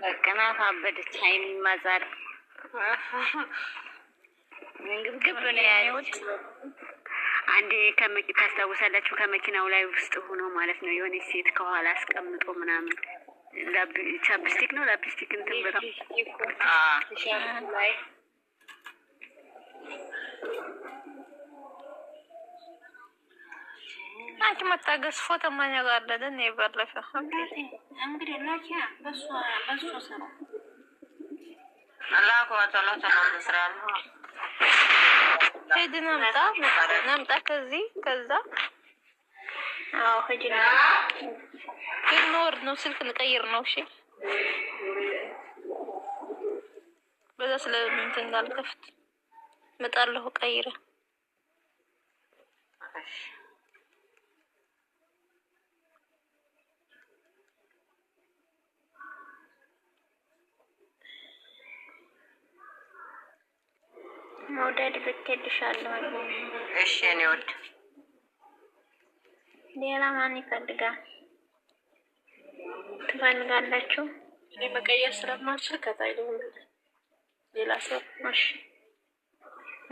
በቅናት አበደች። አይማዛር ግብግብ ነው ያሉት። አንዴ ታስታውሳላችሁ? ከመኪናው ላይ ውስጥ ሆኖ ማለት ነው የሆነች ሴት ከኋላ አስቀምጦ ምናምን ቻፕስቲክ ነው ላፕስቲክ እንትን ብለው አንቺ መታገስ ፎቶ ማን ያጋለደ ነው ይባላል። እንግዲህ ላኪያ በሱ ሰራ አላህ ወተዓላ ተናስራን ሄድና ናምጣ ከዛ አዎ ሄድና ኢግኖር ነው ስልክ ልቀይር ነው። እሺ በዛ ስለምንትን እንዳልከፍት መጣለሁ ቀይረ መውደድ ልኬልሻለሁ። እሺ እኔ ወድ ሌላ ማን ይፈልጋል? ትፈልጋላችሁ? እኔ መቀየር ስለማልችል ከታይ ደውል ሌላ ሰው።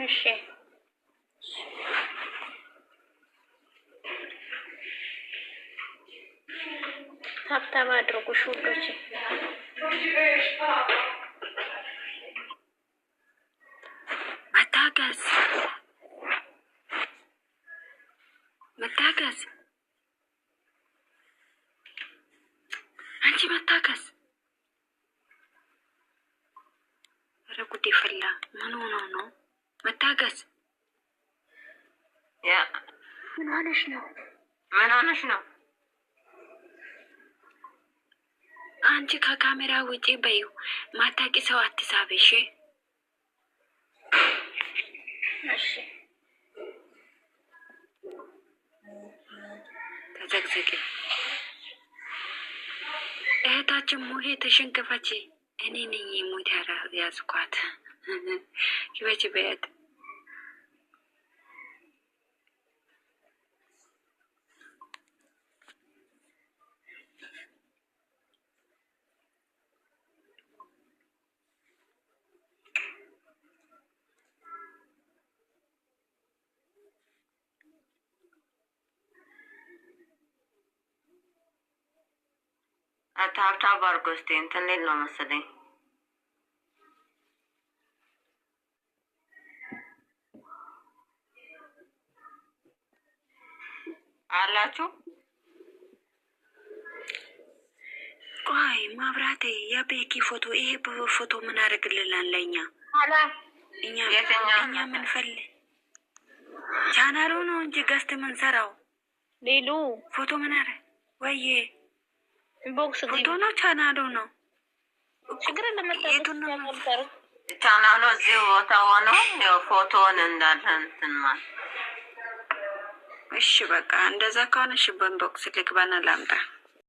እሺ ታብታብ አድርጉ ሹዶች። መታገዝ አንቺ መታገዝ። ኧረ ጉዴ ፈላ። ምን ሆኖ ነው መታገዝ? ያ ምን ሆነሽ ነው? አንቺ ከካሜራ ውጪ በይው። ማታቂ ሰው አትሳበሽ። እሺ ተዘግዘቂ። እህታችን ሙሌ ተሸንከፈች። እኔ ነኝ ሙት ያዝኳት። ይበች በያት ታብታብ አድርጎ እስኪ እንትን ሌል ነው መሰለኝ። አላችሁ? ቆይ ማብራቴ የቤኪ ፎቶ ይሄ ፎቶ ምን አደርግልናል? ለኛ እኛ ምን ፈልግ ቻናሉ ነው እንጂ ገስት ምን ሰራው ሌሉ ፎቶ ምን አረ ወይዬ ቦክስ ፎቶ ነው ቻናሉ ነው። ችግር ለመጣጣት ቻናሉ እዚህ ቦታ ሆኖ ያው ፎቶውን እንዳለ እንትን ማለት። እሺ በቃ እንደዛ ከሆነ እሺ በቦክስ ልግባና ላምጣ።